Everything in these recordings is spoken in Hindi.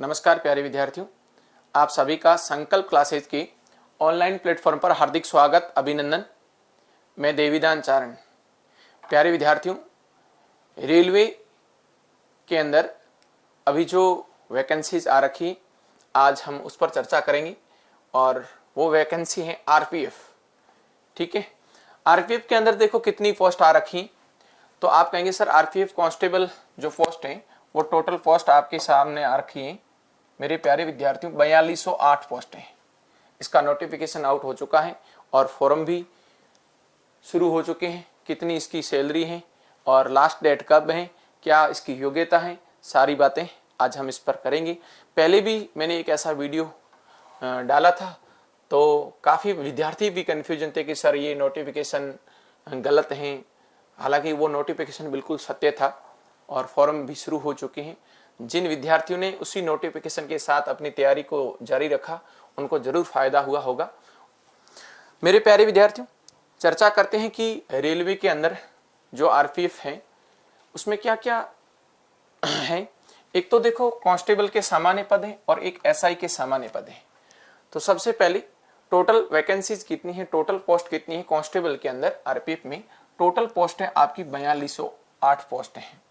नमस्कार प्यारे विद्यार्थियों, आप सभी का संकल्प क्लासेज की ऑनलाइन प्लेटफॉर्म पर हार्दिक स्वागत, अभिनंदन। मैं देवीदान चारण। प्यारे विद्यार्थियों, रेलवे के अंदर अभी जो वैकेंसीज आ रखी, आज हम उस पर चर्चा करेंगे और वो वैकेंसी है आरपीएफ। ठीक है, आरपीएफ के अंदर देखो कितनी पोस्ट आ रखी। तो आप कहेंगे सर आरपीएफ कांस्टेबल जो पोस्ट है वो टोटल पोस्ट आपके सामने आ रखी है। मेरे प्यारे विद्यार्थियों, 4208 पोस्ट है। इसका नोटिफिकेशन आउट हो चुका है और फॉर्म भी शुरू हो चुके हैं। कितनी इसकी सैलरी है और लास्ट डेट कब है, क्या इसकी योग्यता है, सारी बातें आज हम इस पर करेंगे। पहले भी मैंने एक ऐसा वीडियो डाला था तो काफ़ी विद्यार्थी भी कन्फ्यूजन थे कि सर ये नोटिफिकेशन गलत हैं। हालांकि वो नोटिफिकेशन बिल्कुल सत्य था और फॉर्म भी शुरू हो चुके हैं। जिन विद्यार्थियों ने उसी नोटिफिकेशन के साथ अपनी तैयारी को जारी रखा उनको जरूर फायदा हुआ होगा। मेरे प्यारे विद्यार्थियों, चर्चा करते हैं कि रेलवे के अंदर जो आरपीएफ है उसमें क्या क्या है। एक तो देखो कांस्टेबल के सामान्य पद हैं और एक एसआई के सामान्य पद हैं। तो सबसे पहले टोटल वैकेंसीज कितनी है, टोटल पोस्ट कितनी है कांस्टेबल के अंदर आरपीएफ में। टोटल पोस्ट है आपकी 4208 पोस्ट है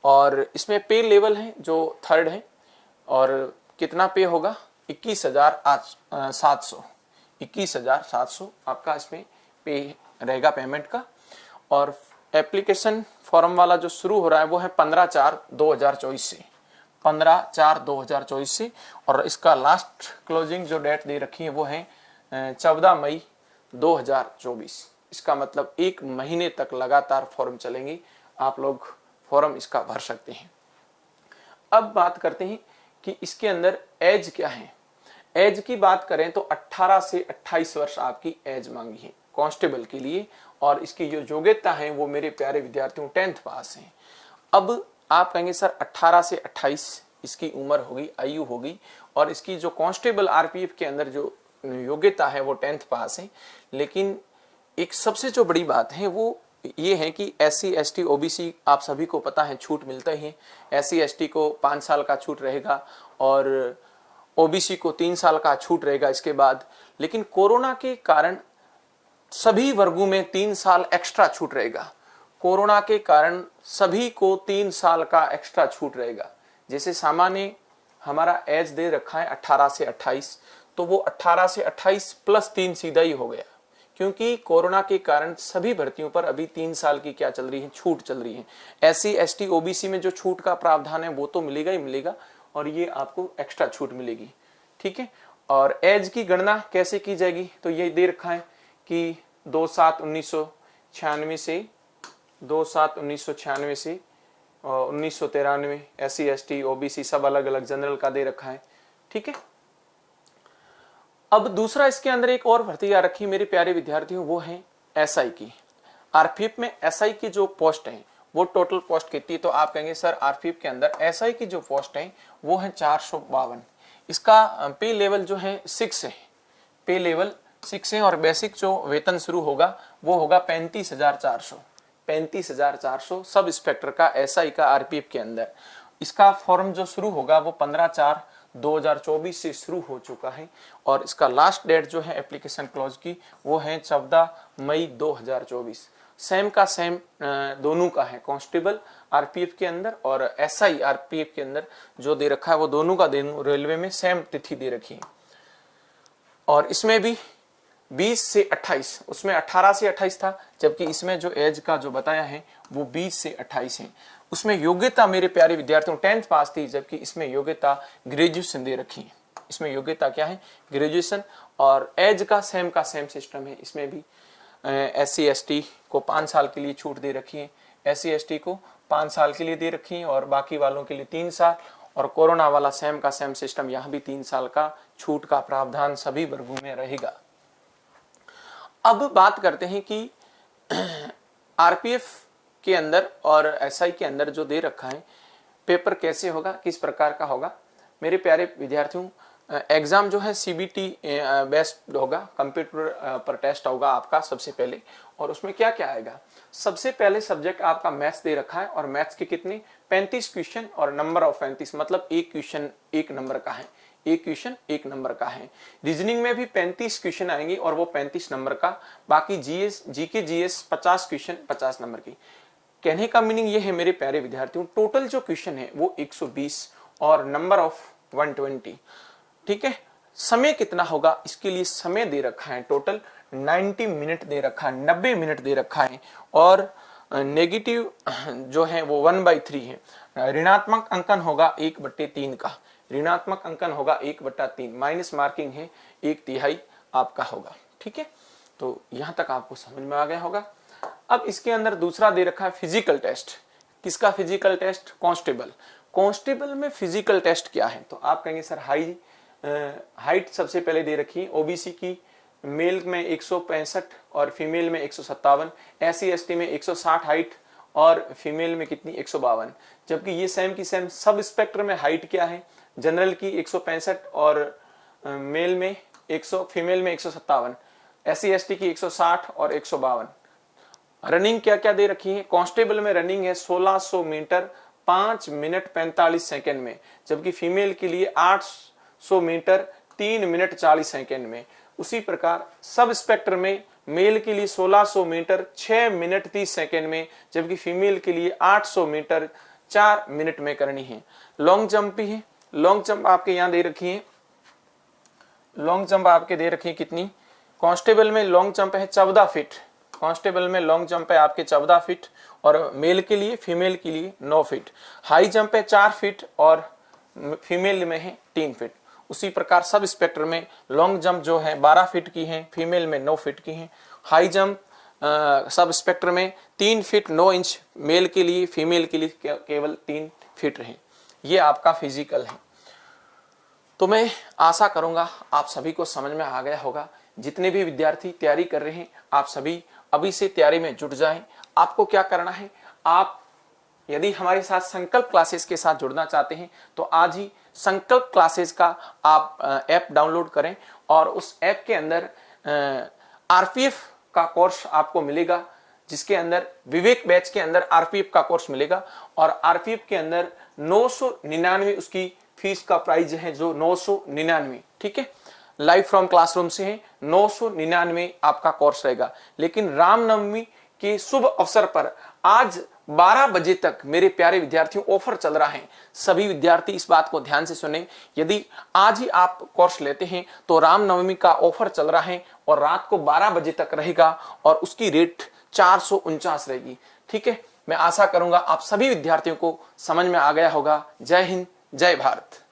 और इसमें पे लेवल है जो 3rd है और कितना पे होगा 21,700 21,700 आपका इसमें पे रहेगा पेमेंट का। और एप्लीकेशन फॉर्म वाला जो शुरू हो रहा है वो है 15/4/2024 से 15/4/2024 से और इसका लास्ट क्लोजिंग जो डेट दे रखी है वो है 14 मई 2024। इसका मतलब 1 महीने तक लगातार फॉर्म चलेंगे, आप लोग फॉर्म इसका भर सकते हैं। अब बात करते हैं कि इसके अंदर एज क्या है। एज की बात करें तो 18 से 28 वर्ष आपकी एज मांगी है कांस्टेबल के लिए और इसकी जो योग्यता है वो मेरे प्यारे विद्यार्थियों 10th पास है। अब आप कहेंगे सर 18 से 28 इसकी उम्र होगी, आयु होगी और इसकी जो कांस्टेबल आरपीएफ के अंदर जो योग्यता है वो 10th पास है। लेकिन एक सबसे जो बड़ी बात है वो ये है कि SC ST OBC आप सभी को पता है छूट मिलता ही है। SC ST को 5 साल का छूट रहेगा और OBC को 3 साल का छूट रहेगा इसके बाद। लेकिन कोरोना के कारण सभी वर्गों में 3 साल एक्स्ट्रा छूट रहेगा। कोरोना के कारण सभी को 3 साल का एक्स्ट्रा छूट रहेगा। जैसे सामान्य हमारा एज दे रखा है 18 से 28, तो वो 18 से 28 प्लस 3 सीधा ही हो गया, क्योंकि कोरोना के कारण सभी भर्तियों पर अभी 3 साल की क्या चल रही है, छूट चल रही है। SC ST OBC में जो छूट का प्रावधान है वो तो मिलेगा ही मिलेगा और ये आपको एक्स्ट्रा छूट मिलेगी। ठीक है, और एज की गणना कैसे की जाएगी तो ये दे रखा है कि 2/7/1996 से 2/7/1996 से 1993 SC ST OBC सब अलग अलग जनरल का दे रखा है। ठीक है, अब दूसरा इसके अंदर एक और भर्ती आ रखी मेरे प्यारे विद्यार्थियों, वो है एसआई की। आरपीएफ में एसआई की जो पोस्ट है वो टोटल पोस्ट कितनी है तो आप कहेंगे सर आरपीएफ के अंदर एसआई की जो पोस्ट है वो है 452। इसका पे लेवल जो है 6 है, पे लेवल 6 है और बेसिक जो वेतन शुरू होगा वो होगा 35,400 35,400 सब इंस्पेक्टर का एसआई का आरपीएफ के अंदर। इसका फॉर्म जो शुरू होगा वो 15/4/2024 से शुरू हो चुका है और इसका लास्ट डेट जो है एप्लीकेशन क्लोज की वो है 14 मई 2024। सेम का सेम दोनों का है, कांस्टेबल आरपीएफ के अंदर और एसआई आरपीएफ के अंदर जो दे रखा है वो दोनों का रेलवे में सेम तिथि दे रखी है। और इसमें भी 20 से 28, उसमें 18 से 28 था, जबकि इसमें जो एज का जो बताया है वो 20 से 28 है। उसमें योग्यता मेरे प्यारे विद्यार्थियों 10th पास थी, जबकि इसमें योग्यता ग्रेजुएशन दे रखी है। इसमें योग्यता क्या है, ग्रेजुएशन। और एज का सेम सिस्टम है। इसमें भी SC ST को 5 साल के लिए छूट दे रखी है, SC ST को 5 साल के लिए दे रखी है और बाकी वालों के लिए 3 साल। और कोरोना वाला सेम का सेम सिस्टम, यहाँ भी 3 साल का छूट का प्रावधान सभी वर्गों में रहेगा। अब बात करते हैं कि आरपीएफ के अंदर और एसआई के अंदर जो दे रखा है पेपर कैसे होगा, किस प्रकार का होगा। मेरे प्यारे विद्यार्थियों, एग्जाम जो है सीबीटी बेस्ड होगा, कंप्यूटर पर टेस्ट होगा आपका सबसे पहले। और उसमें क्या क्या आएगा, सबसे पहले सब्जेक्ट आपका मैथ्स दे रखा है और मैथ्स के कितने 35 क्वेश्चन और नंबर ऑफ 35, मतलब एक क्वेश्चन एक नंबर का है, एक क्वेश्चन एक नंबर का है। रीजनिंग में भी 35 क्वेश्चन आएंगे और वो 35 नंबर का, बाकी GS GK GS 50 question 50 number की। कहने का मीनिंग ये है मेरे प्यारे विद्यार्थियों, टोटल जो क्वेश्चन है वो 120 और नंबर ऑफ 120। ठीक है, समय कितना होगा, इसके लिए समय दे रखा है टोटल 90 मिनट दे रखा है, 90 मिनट दे रखा है। और नेगेटिव जो है वो 1/3 है। ऋणात्मक अंकन होगा 1/3 का, ऋणात्मक अंकन होगा 1/3, माइनस मार्किंग है 1/3 आपका होगा। ठीक है, तो यहां तक आपको समझ में आ गया होगा। अब इसके अंदर दूसरा दे रखा है फिजिकल टेस्ट। किसका फिजिकल टेस्ट? कांस्टेबल। कांस्टेबल में फिजिकल टेस्ट क्या है? तो आप कहेंगे सर हाइट सबसे पहले दे रखी है ओबीसी की, मेल में 165 और फीमेल में 157, SC ST में 160 हाइट और फीमेल में कितनी 152। जबकि ये सेम की सेम सब स्पेक्ट्रम में हाइट क्या है? जनरल की 165 और मेल में 100, फीमेल में 157, SC ST की 160 और 152। रनिंग क्या क्या दे रखी है? कांस्टेबल में रनिंग है 1600 मीटर 5 मिनट 45 सेकेंड में, जबकि फीमेल के लिए 800 मीटर 3 मिनट 40 सेकेंड में। उसी प्रकार सब स्पेक्ट्रम में मेल के लिए 1600 मीटर 6 मिनट 30 सेकेंड में, जबकि फीमेल के लिए 800 मीटर 4 मिनट में करनी है। लॉन्ग जंप भी है, लॉन्ग जंप आपके यहाँ दे रखी है, लॉन्ग जंप आपके दे रखी है कितनी? कांस्टेबल में लॉन्ग जंप है 14 फीट, कांस्टेबल में लॉन्ग जंप है आपके 14 फीट और मेल के लिए, फीमेल के लिए 9 फीट। हाई जंप है 4 फीट और फीमेल में है 3 फीट। उसी प्रकार सब स्पेक्ट्रम में लॉन्ग जंप जो है 12 फीट की है, फीमेल में 9 फीट की है। हाई जंप सब स्पेक्ट्रम में 3 फीट 9 इंच मेल के लिए, फीमेल के लिए केवल 3 फीट रहे। ये आपका फिजिकल है। तो मैं आशा करूंगा आप सभी को समझ में आ गया होगा। जितने भी विद्यार्थी तैयारी कर रहे हैं, आप सभी अभी से तैयारी में जुट जाएं। आपको क्या करना है, आप यदि हमारे साथ संकल्प क्लासेस के साथ जुड़ना चाहते हैं तो आज ही संकल्प क्लासेस का आप ऐप डाउनलोड करें और उस ऐप के अंदर आरपीएफ का कोर्स आपको मिलेगा, जिसके अंदर विवेक बैच के अंदर आरपीएफ का कोर्स मिलेगा और आरपीएफ के अंदर 999 उसकी फीस का प्राइस है, जो 999। ठीक है, लाइव फ्रॉम क्लासरूम से है, 999 आपका कोर्स रहेगा। लेकिन रामनवमी के शुभ अवसर पर आज 12 बजे तक मेरे प्यारे विद्यार्थियों ऑफर चल रहा है। सभी विद्यार्थी इस बात को ध्यान से सुने, यदि आज ही आप कोर्स लेते हैं तो रामनवमी का ऑफर चल रहा है और रात को 12 बजे तक रहेगा और उसकी रेट 449 रहेगी। ठीक है, मैं आशा करूंगा आप सभी विद्यार्थियों को समझ में आ गया होगा। जय हिंद, जय भारत।